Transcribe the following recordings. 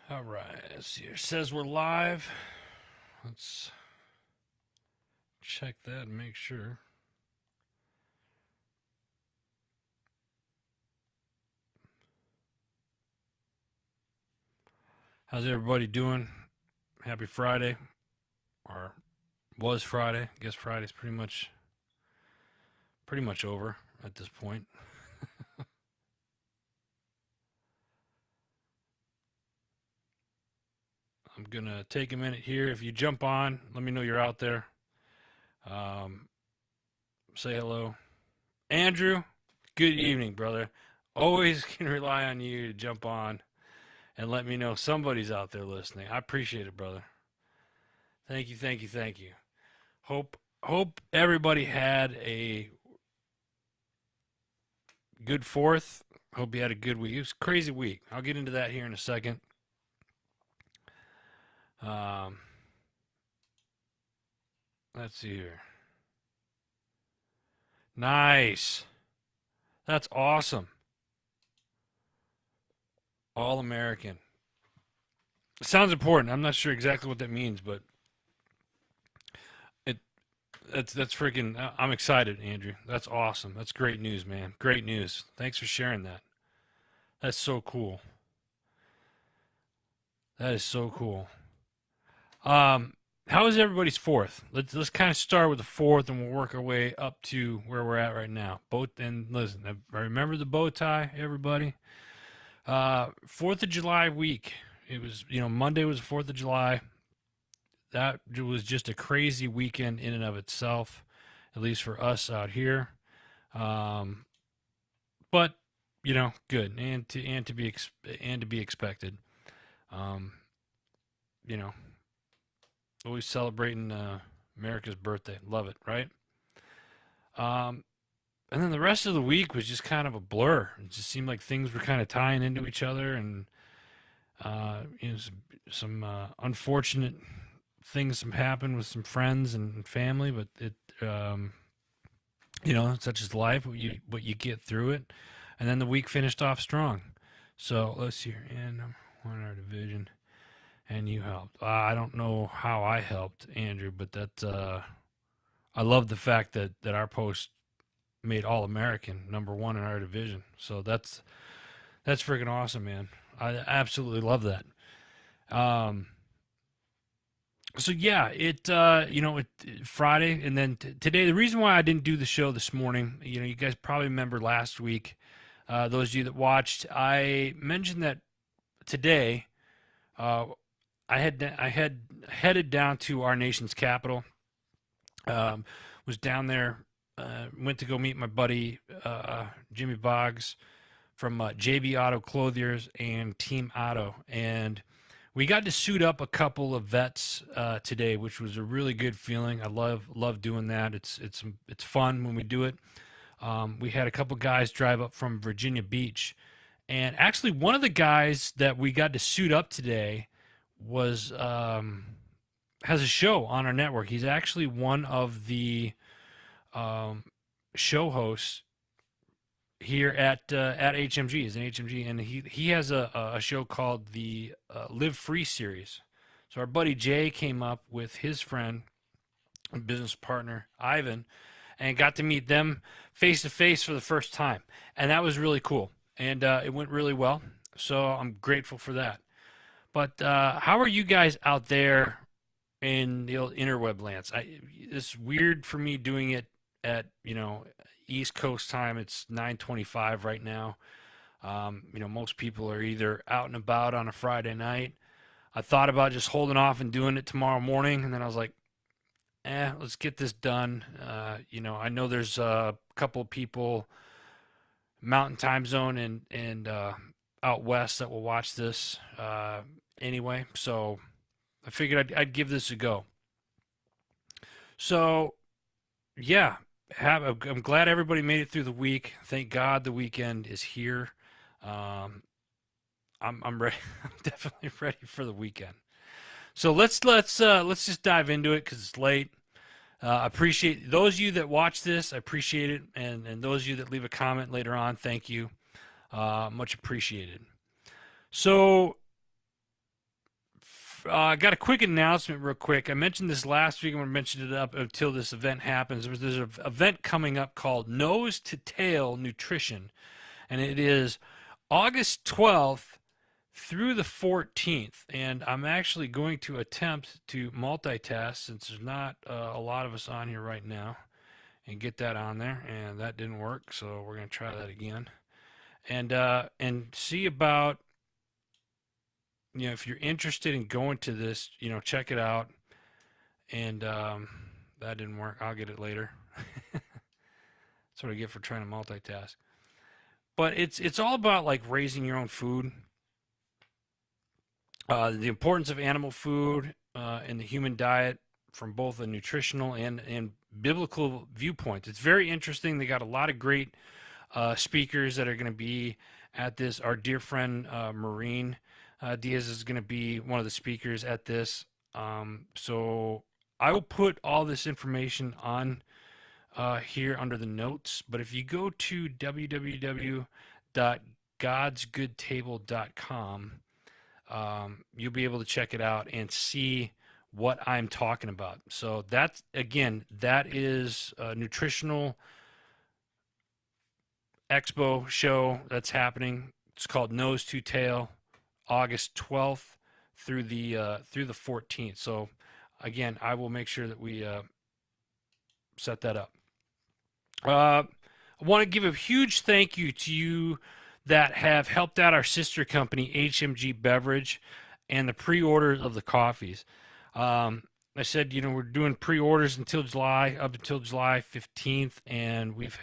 All right, let's see. It says we're live. Let's check that and make sure. How's everybody doing? Happy Friday, or was Friday? I guess Friday's pretty much over at this point. I'm gonna take a minute here. If you jump on, let me know you're out there. Um, say hello, Andrew. Good evening, brother. Always can rely on you to jump on and let me know somebody's out there listening. I appreciate it, brother. Thank you, thank you, thank you. Hope everybody had a good fourth. Hope you had a good week. It was a crazy week. I'll get into that here in a second. Um, let's see here. Nice. That's awesome. All American. It sounds important. I'm not sure exactly what that means, but it that's freaking. I'm excited, Andrew. That's awesome. That's great news, man. Great news. Thanks for sharing that. That's so cool. That is so cool. Um, how is everybody's fourth? Let's kind of start with the fourth, and we'll work our way up to where we're at right now. Both and listen, I remember the bow tie, everybody. Fourth of July week. It was Monday was Fourth of July. That was just a crazy weekend in and of itself, at least for us out here. Um, but good and to be expected. Um, you know, always celebrating America's birthday. Love it, right? Um, and then the rest of the week was just kind of a blur. It just seemed like things were kind of tying into each other, and some unfortunate things have happened with some friends and family. But such is life. What you get through it, and then the week finished off strong. So let's see here, and won our division, and you helped. I don't know how I helped, Andrew, but I love the fact that our post made All American #1 in our division. So that's freaking awesome, man. I absolutely love that. Um, so yeah, Friday, and then today. The reason why I didn't do the show this morning, you guys probably remember last week. Those of you that watched, I mentioned that today, uh, I had headed down to our nation's capital. Um, was down there. Went to go meet my buddy Jimmy Boggs from JB Auto Clothiers and Team Auto, and we got to suit up a couple of vets today, which was a really good feeling. I love doing that. It's fun when we do it. We had a couple guys drive up from Virginia Beach, and actually one of the guys that we got to suit up today was has a show on our network. He's actually one of the um, show hosts here at HMG. He's an HMG, and he has a show called the Live Free series. So our buddy Jay came up with his friend and business partner Ivan, and got to meet them face to face for the first time, and that was really cool. And it went really well. So I'm grateful for that. But how are you guys out there in the old interweb lands? It's weird for me doing it at East Coast time. It's 9:25 right now. Most people are either out and about on a Friday night. I thought about just holding off and doing it tomorrow morning, and then I was like, let's get this done. I know there's a couple of people Mountain Time Zone and out west that will watch this anyway, so I figured I'd give this a go. So yeah, I'm glad everybody made it through the week. Thank God the weekend is here. Um, I'm ready. I'm definitely ready for the weekend. So let's just dive into it because it's late. Appreciate those of you that watch this. I appreciate it, and those of you that leave a comment later on, thank you. Much appreciated. So I got a quick announcement real quick. I mentioned this last week. I'm going to mention it up until this event happens. There's an event coming up called Nose to Tail Nutrition, and it is August 12th through the 14th. And I'm actually going to attempt to multitask since there's not a lot of us on here right now, and get that on there. And that didn't work, so we're going to try that again. And see about, if you're interested in going to this, check it out. And that didn't work. I'll get it later. That's what I get for trying to multitask. But it's all about like raising your own food, the importance of animal food in the human diet from both a nutritional and biblical viewpoints. It's very interesting. They got a lot of great speakers that are going to be at this. Our dear friend Maureen Diaz is going to be one of the speakers at this. So I will put all this information on here under the notes. But if you go to www.godsgoodtable.com, you'll be able to check it out and see what I'm talking about. So that is a nutritional expo show that's happening. It's called Nose to Tail, August 12th through the 14th. So again, I will make sure that we set that up. I want to give a huge thank you to you that have helped out our sister company, HMG Beverage, and the pre-orders of the coffees. I said, we're doing pre-orders until July, up until July 15th, and we've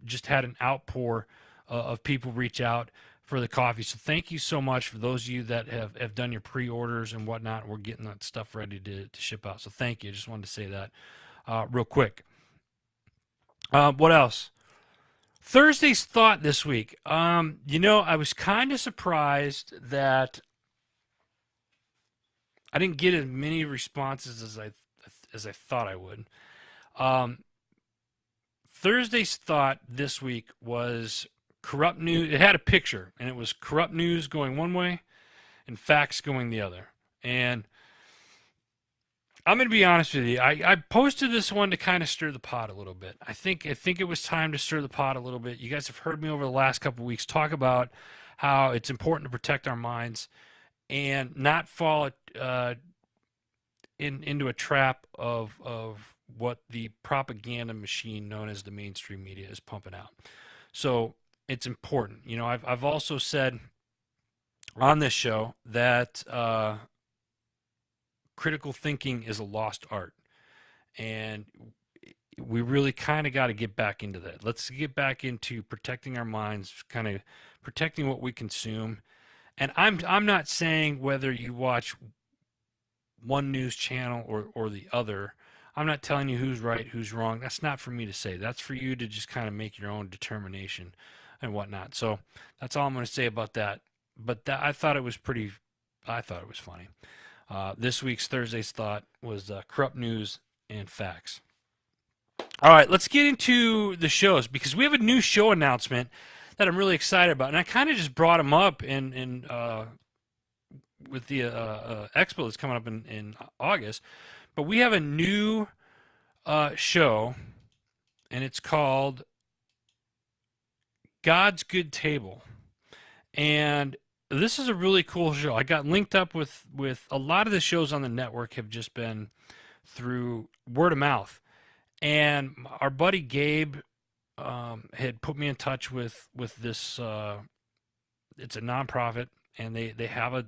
just had an outpour of people reach out for the coffee. So thank you so much for those of you that have done your pre-orders and whatnot. We're getting that stuff ready to ship out. So thank you. I just wanted to say that real quick. What else? Thursday's thought this week. I was kind of surprised that I didn't get as many responses as I thought I would. Thursday's thought this week was corrupt news. It had a picture, and it was corrupt news going one way and facts going the other. And I'm going to be honest with you. I posted this one to kind of stir the pot a little bit. I think it was time to stir the pot a little bit. You guys have heard me over the last couple of weeks talk about how it's important to protect our minds and not fall into a trap of what the propaganda machine known as the mainstream media is pumping out. So it's important. I've also said on this show that critical thinking is a lost art, and we really kind of got to get back into that. Let's get back into protecting our minds, kind of protecting what we consume. And I'm not saying whether you watch one news channel or the other. I'm not telling you who's right, who's wrong. That's not for me to say. That's for you to just kind of make your own determination and whatnot. So that's all I'm going to say about that. But I thought it was funny. This week's Thursday's thought was corrupt news and facts. All right, let's get into the shows, because we have a new show announcement that I'm really excited about. And I kind of just brought them up in with the expo that's coming up in August. But we have a new show, and it's called God's Good Table. And this is a really cool show. I got linked up with a lot of the shows on the network have just been through word of mouth. And our buddy Gabe had put me in touch with this. It's a nonprofit, and they have a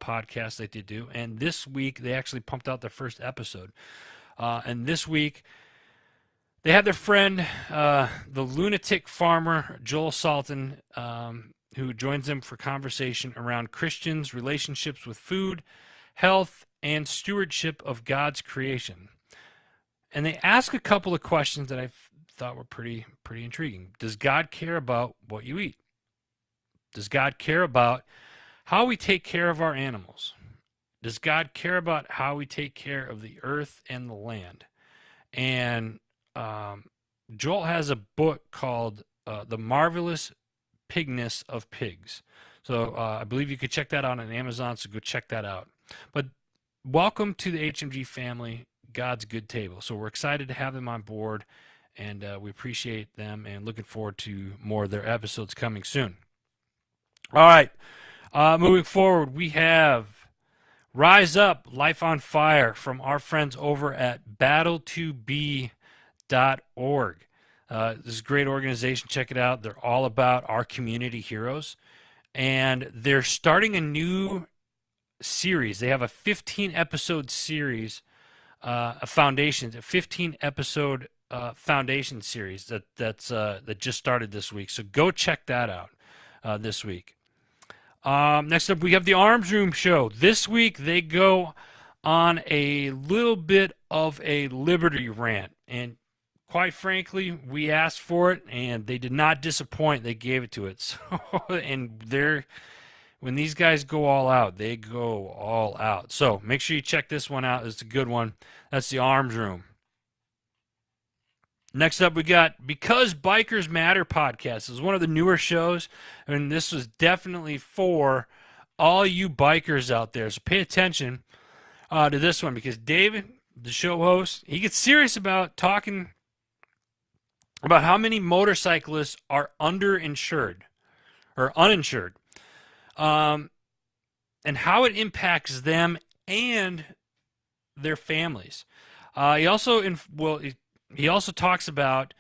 podcast that they do. And this week they actually pumped out their first episode. And this week they had their friend, the lunatic farmer Joel Salton, who joins them for conversation around Christians' relationships with food, health, and stewardship of God's creation. And they ask a couple of questions that I thought were pretty intriguing. Does God care about what you eat? Does God care about how we take care of our animals? Does God care about how we take care of the earth and the land? And Joel has a book called The Marvelous Pigness of Pigs. So I believe you could check that out on Amazon, so go check that out. But welcome to the HMG family, God's good table. So we're excited to have them on board, and we appreciate them and looking forward to more of their episodes coming soon. All right, moving forward, we have Rise Up, Life on Fire from our friends over at battle2b.org. This is a great organization. Check it out. They're all about our community heroes. And they're starting a new series. They have a 15-episode series, a 15-episode foundation series that just started this week. So go check that out this week. Next up, we have the Arms Room Show. This week, they go on a little bit of a liberty rant. And quite frankly, we asked for it, and they did not disappoint. They gave it to it. So, and when these guys go all out, they go all out. So make sure you check this one out. It's a good one. That's the Arms Room. Next up, we got Because Bikers Matter podcast. This is one of the newer shows, and this was definitely for all you bikers out there. So pay attention to this one, because David, the show host, he gets serious about talking about how many motorcyclists are underinsured or uninsured, and how it impacts them and their families. He also talks about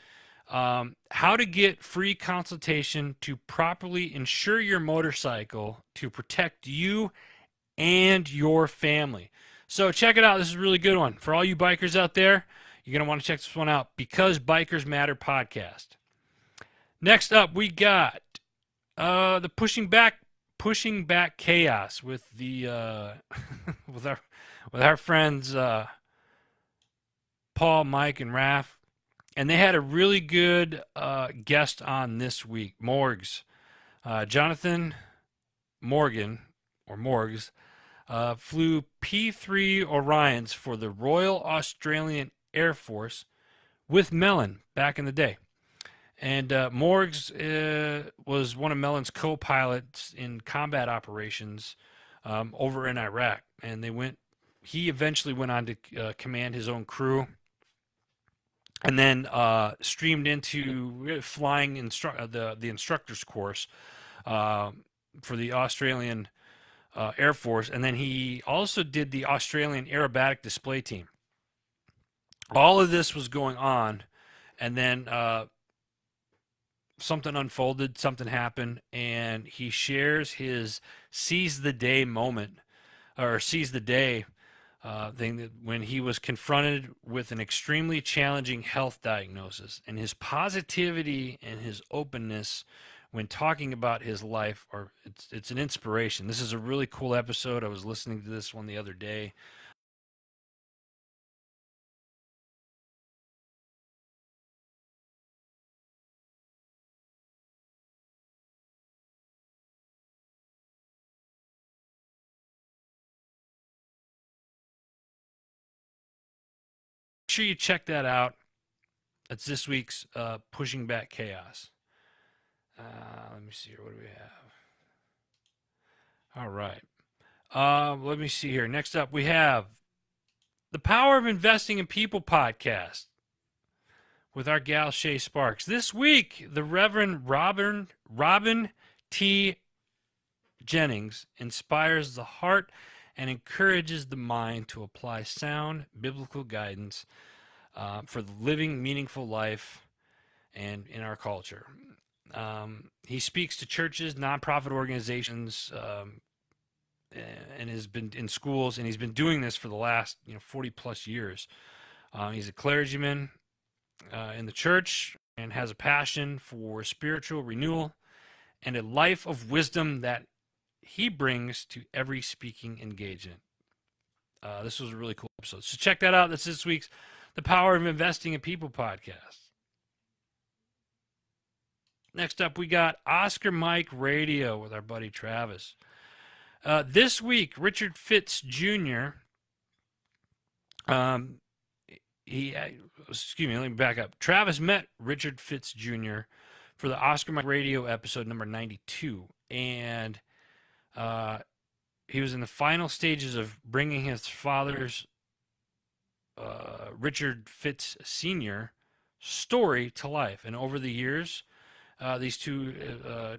how to get free consultation to properly insure your motorcycle to protect you and your family. So check it out. This is a really good one. For all you bikers out there, you're going to want to check this one out. Because Bikers Matter podcast. Next up, we got the Pushing Back Chaos with the with our friends Paul, Mike, and Raph. And they had a really good guest on this week, Morgs. Jonathan Morgan, or Morgs, flew P3 Orions for the Royal Australian Air Force with Mellon back in the day. And Morgs was one of Mellon's co-pilots in combat operations over in Iraq. And he eventually went on to command his own crew. And then streamed into flying the instructor's course for the Australian Air Force. And then he also did the Australian Aerobatic Display Team. All of this was going on, and then something unfolded, something happened, and he shares his seize the day moment, or seize the day thing, that when he was confronted with an extremely challenging health diagnosis, and his positivity and his openness when talking about his life it's an inspiration. This is a really cool episode. I was listening to this one the other day. Make sure you check that out. That's this week's Pushing Back Chaos. Let me see here. What do we have? All right. Let me see here. Next up, we have the Power of Investing in People podcast with our gal Shay Sparks. This week, the Reverend Robin T. Jennings inspires the heart and encourages the mind to apply sound biblical guidance for the living meaningful life and in our culture. He speaks to churches, nonprofit organizations, and has been in schools, and he's been doing this for the last 40 plus years. He's a clergyman in the church and has a passion for spiritual renewal and a life of wisdom that he brings to every speaking engagement. This was a really cool episode. So check that out. That's this week's The Power of Investing in People podcast. Next up, we got Oscar Mike Radio with our buddy Travis. This week, Richard Fitz Jr. Let me back up. Travis met Richard Fitz Jr. for the Oscar Mike Radio episode number 92, and he was in the final stages of bringing his father's Richard Fitz Sr. story to life. And over the years, these two,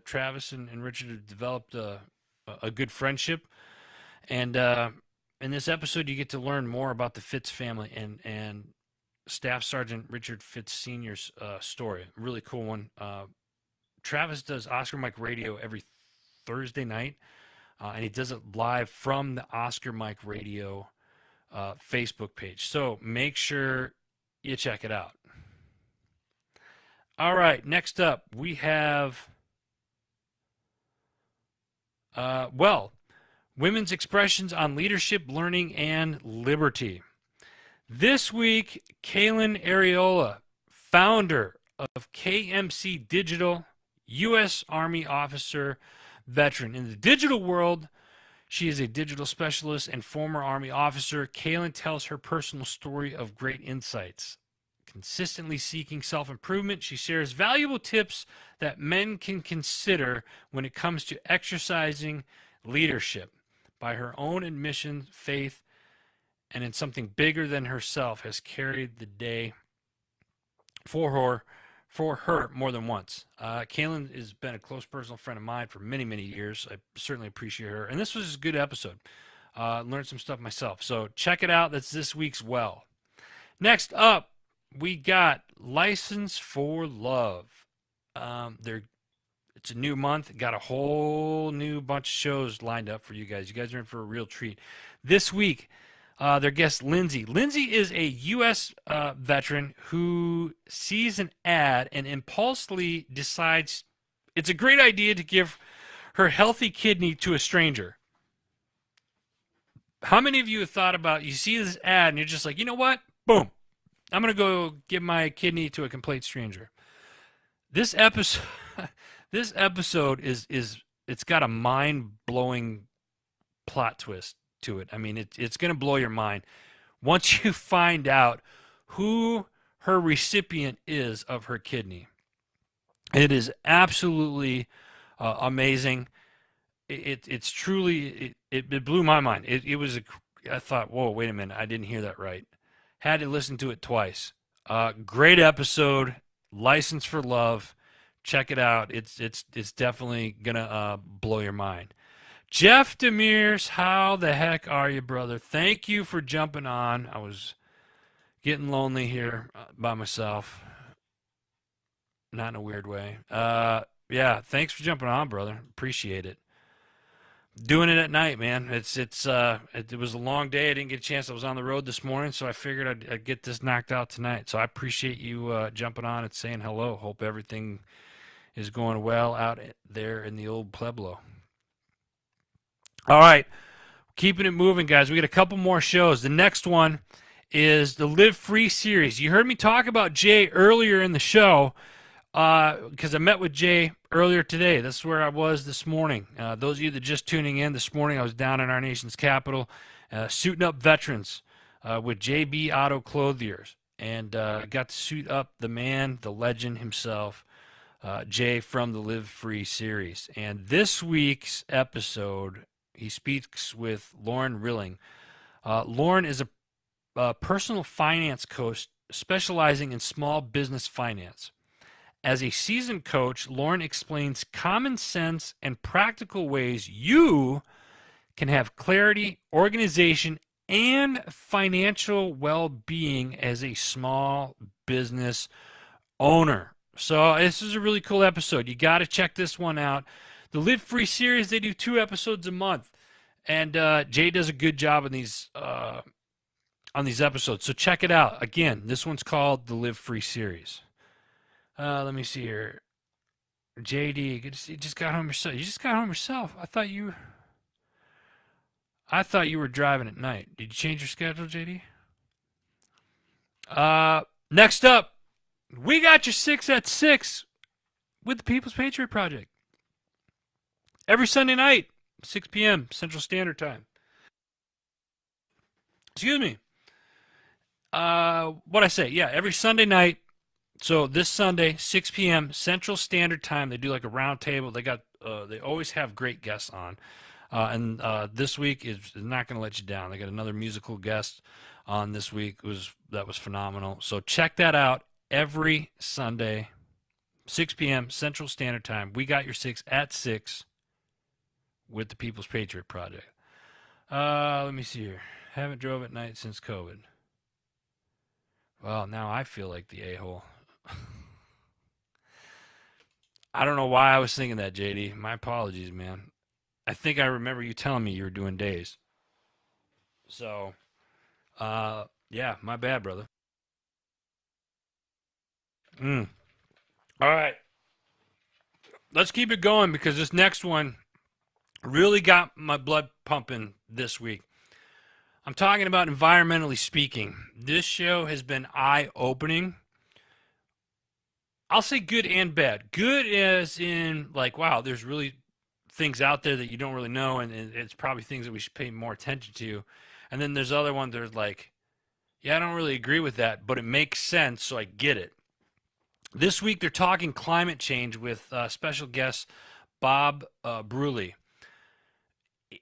Travis and Richard, have developed a good friendship. And in this episode, you get to learn more about the Fitz family and Staff Sergeant Richard Fitz Sr.'s story. Really cool one. Travis does Oscar Mike Radio every Thursday night, and he does it live from the Oscar Mike Radio Facebook page. So make sure you check it out. All right, next up we have, women's expressions on leadership, learning, and liberty. This week, Kaylin Areola, founder of KMC Digital, U.S. Army officer, veteran. In the digital world, she is a digital specialist and former Army officer. Kaylin tells her personal story of great insights. Consistently seeking self-improvement, she shares valuable tips that men can consider when it comes to exercising leadership. By her own admission, faith, and in something bigger than herself, has carried the day for her more than once. Kaylin has been a close personal friend of mine for many, many years. I certainly appreciate her. And this was a good episode. Learned some stuff myself. So check it out. That's this week's Well. Next up, we got License for Love. It's a new month. Got a whole new bunch of shows lined up for you guys. You guys are in for a real treat. This week, their guest, Lindsay. Lindsay is a U.S. Veteran who sees an ad and impulsively decides it's a great idea to give her healthy kidney to a stranger. How many of you have thought about, you see this ad and you're just like, you know what? Boom. I'm going to go give my kidney to a complete stranger. This episode is it's got a mind-blowing plot twist to it. I mean, it's going to blow your mind once you find out who her recipient is of her kidney. It is absolutely amazing. It's truly, it blew my mind. I thought, whoa, wait a minute, I didn't hear that right. Had to listen to it twice. Great episode, License for Love. Check it out. It's definitely gonna blow your mind. Jeff Demers, how the heck are you, brother? Thank you for jumping on. I was getting lonely here by myself. Not in a weird way. Yeah, thanks for jumping on, brother. Appreciate it. Doing it at night, man. It was a long day. I didn't get a chance. I was on the road this morning, so I figured I'd get this knocked out tonight. So I appreciate you jumping on and saying hello. Hope everything is going well out there in the old Pueblo. All right, keeping it moving, guys. We got a couple more shows. The next one is the Live Free series. You heard me talk about Jay earlier in the show because I met with Jay earlier today. That's where I was this morning. Those of you that just tuning in this morning, I was down in our nation's capital suiting up veterans with JB Auto Clothiers, and got to suit up the man, the legend himself, Jay from the Live Free series. And this week's episode, he speaks with Lauren Rilling. Lauren is a personal finance coach specializing in small business finance. As a seasoned coach, Lauren explains common sense and practical ways you can have clarity, organization, and financial well-being as a small business owner. So this is a really cool episode. You got to check this one out. The Live Free series, they do 2 episodes a month, and Jay does a good job on these episodes. So check it out. Again, this one's called the Live Free series. Let me see here. JD, good to see you. Just got home yourself. You just got home yourself. I thought you were driving at night. Did you change your schedule, JD? Next up, we got your 6 at 6 with the People's Patriot Project. Every Sunday night, 6 p.m. Central Standard Time. Excuse me. What'd I say? Yeah, every Sunday night. So this Sunday, 6 p.m. Central Standard Time. They do like a round table. They always have great guests on. And this week is not going to let you down. They got another musical guest on this week. That was phenomenal. So check that out every Sunday, 6 p.m. Central Standard Time. We got your 6 at 6 with the People's Patriot Project. Let me see here. Haven't drove at night since COVID. Well, now I feel like the a-hole. I don't know why I was thinking that, JD. My apologies, man. I think I remember you telling me you were doing days. So, yeah, my bad, brother. Mm. All right, let's keep it going because this next one really got my blood pumping this week. I'm talking about environmentally speaking. This show has been eye-opening. I'll say good and bad. Good as in, like, wow, there's really things out there that you don't really know, and it's probably things that we should pay more attention to. And then there's other ones that are like, yeah, I don't really agree with that, but it makes sense, so I get it. This week they're talking climate change with special guest Bob Bruley.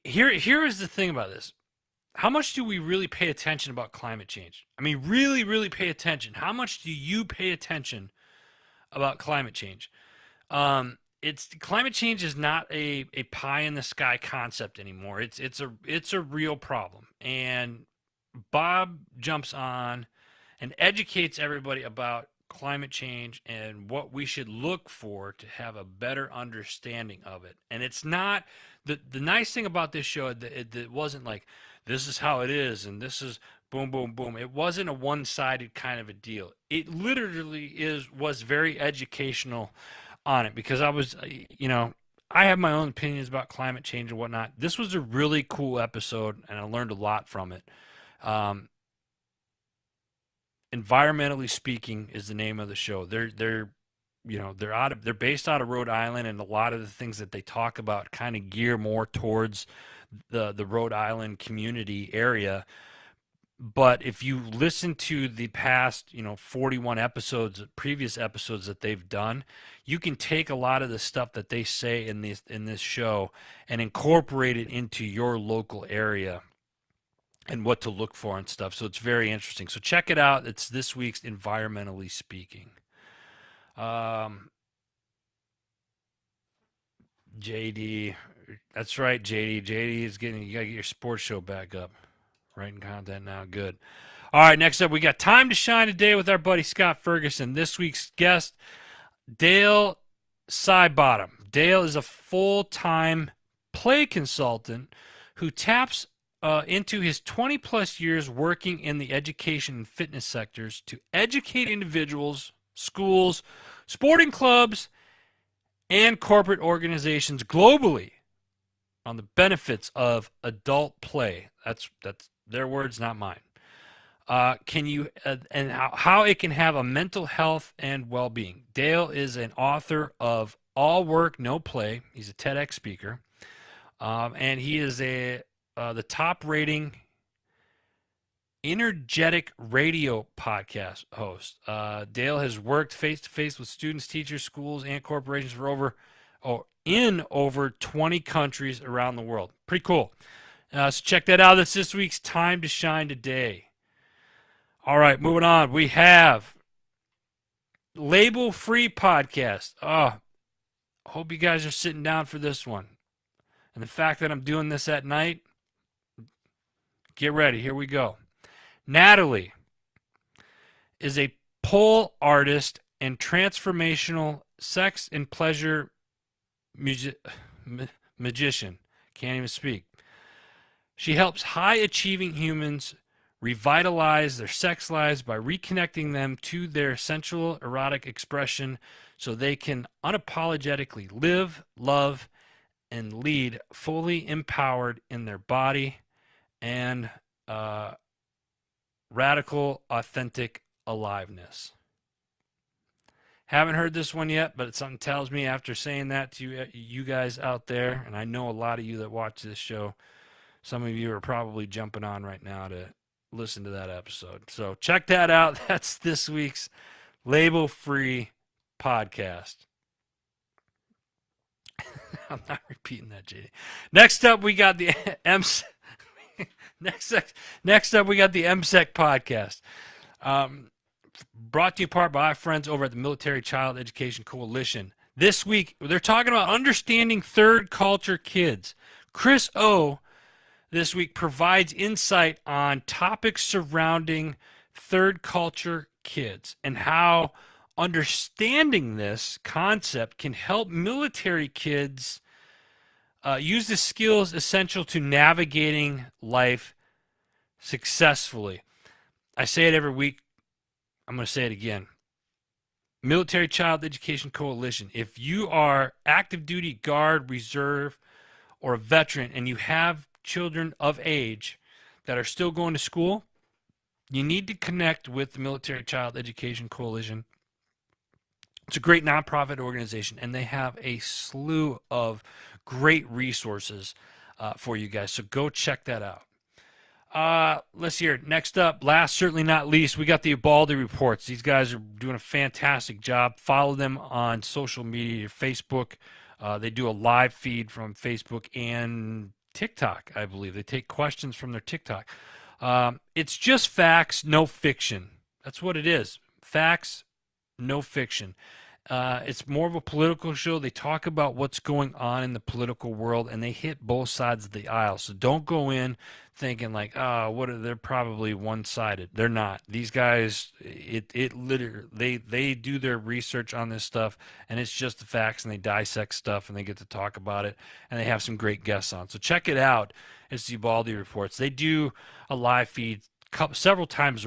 Here is the thing about this. How much do we really pay attention about climate change? I mean, really, really pay attention. How much do you pay attention about climate change? It's climate change is not a pie in the sky concept anymore. It's a real problem. And Bob jumps on and educates everybody about climate change and what we should look for to have a better understanding of it. And it's not the nice thing about this show that it wasn't like this is how it is and this is boom boom boom. It wasn't a one-sided kind of a deal. It literally was very educational on it because I was I have my own opinions about climate change and whatnot. This was a really cool episode and I learned a lot from it. Environmentally speaking is the name of the show. They're based out of Rhode Island, and a lot of the things that they talk about kind of gear more towards the Rhode Island community area. But if you listen to the past, 41 episodes, previous episodes that they've done, you can take a lot of the stuff that they say in this show and incorporate it into your local area and what to look for and stuff. So it's very interesting. So check it out. It's this week's Environmentally Speaking. JD, that's right, JD. JD is you gotta get your sports show back up. Writing content now, good. All right, next up, we got Time to Shine today with our buddy Scott Ferguson. This week's guest, Dale Sidebottom. Dale is a full-time play consultant who taps into his 20-plus years working in the education and fitness sectors to educate individuals, schools, sporting clubs, and corporate organizations globally on the benefits of adult play. That's their words, not mine. And how it can have a mental health and well-being. Dale is an author of All Work, No Play. He's a TEDx speaker. And he is the top rating energetic radio podcast host. Dale has worked face to face with students, teachers, schools, and corporations in over 20 countries around the world. Pretty cool. So check that out. That's this week's Time to Shine today. All right, moving on. We have Label Free Podcast. Oh, hope you guys are sitting down for this one. And the fact that I'm doing this at night, get ready. Here we go. Natalie is a pole artist and transformational sex and pleasure magician. Can't even speak. She helps high-achieving humans revitalize their sex lives by reconnecting them to their sensual erotic expression so they can unapologetically live, love, and lead fully empowered in their body and radical, authentic aliveness. Haven't heard this one yet, but something tells me after saying that to you guys out there, and I know a lot of you that watch this show, some of you are probably jumping on right now to listen to that episode. So check that out. That's this week's Label Free Podcast. I'm not repeating that, JD. Next up, we got the next up, we got the MSEC podcast. Brought to you in part by our friends over at the Military Child Education Coalition. This week, they're talking about understanding third culture kids. Chris O this week provides insight on topics surrounding third culture kids and how understanding this concept can help military kids use the skills essential to navigating life successfully. I say it every week. I'm going to say it again. Military Child Education Coalition. If you are active duty, guard, reserve, or a veteran, and you have children of age that are still going to school, you need to connect with the Military Child Education Coalition. It's a great nonprofit organization, and they have a slew of great resources for you guys. So go check that out. Let's hear it. Next up, last certainly not least, we got the Ubaldi reports. These guys are doing a fantastic job. Follow them on social media, Facebook. They do a live feed from Facebook and TikTok, I believe. They take questions from their TikTok. It's just facts, no fiction. That's what it is. Facts, no fiction. It's more of a political show. They talk about what's going on in the political world, and they hit both sides of the aisle. So don't go in thinking like, oh, they're probably one-sided. They're not. These guys, it literally, they do their research on this stuff, and it's just the facts, and they dissect stuff, and they get to talk about it, and they have some great guests on. So check it out. It's the Ubaldi Reports. They do a live feed several times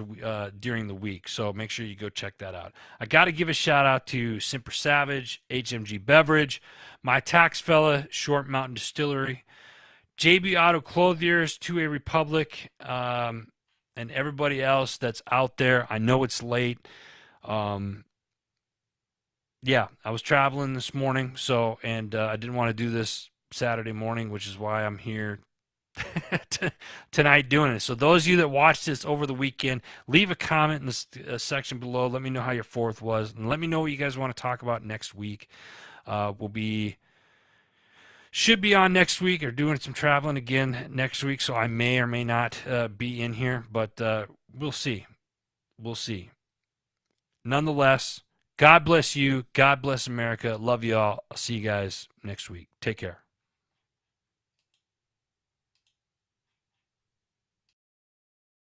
during the week, so make sure you go check that out. I got to give a shout out to Simper Savage, HMG Beverage, My Tax Fella, Short Mountain Distillery, JB Auto Clothiers, 2A Republic, and everybody else that's out there. I know it's late. Yeah, I was traveling this morning, and I didn't want to do this Saturday morning, which is why I'm here tonight doing it. So those of you that watched this over the weekend, leave a comment in the section below. Let me know how your 4th was, and let me know what you guys want to talk about next week. Should be on next week, or doing some traveling again next week, so I may or may not be in here, but we'll see. We'll see. Nonetheless, God bless you. God bless America. Love you all. I'll see you guys next week. Take care.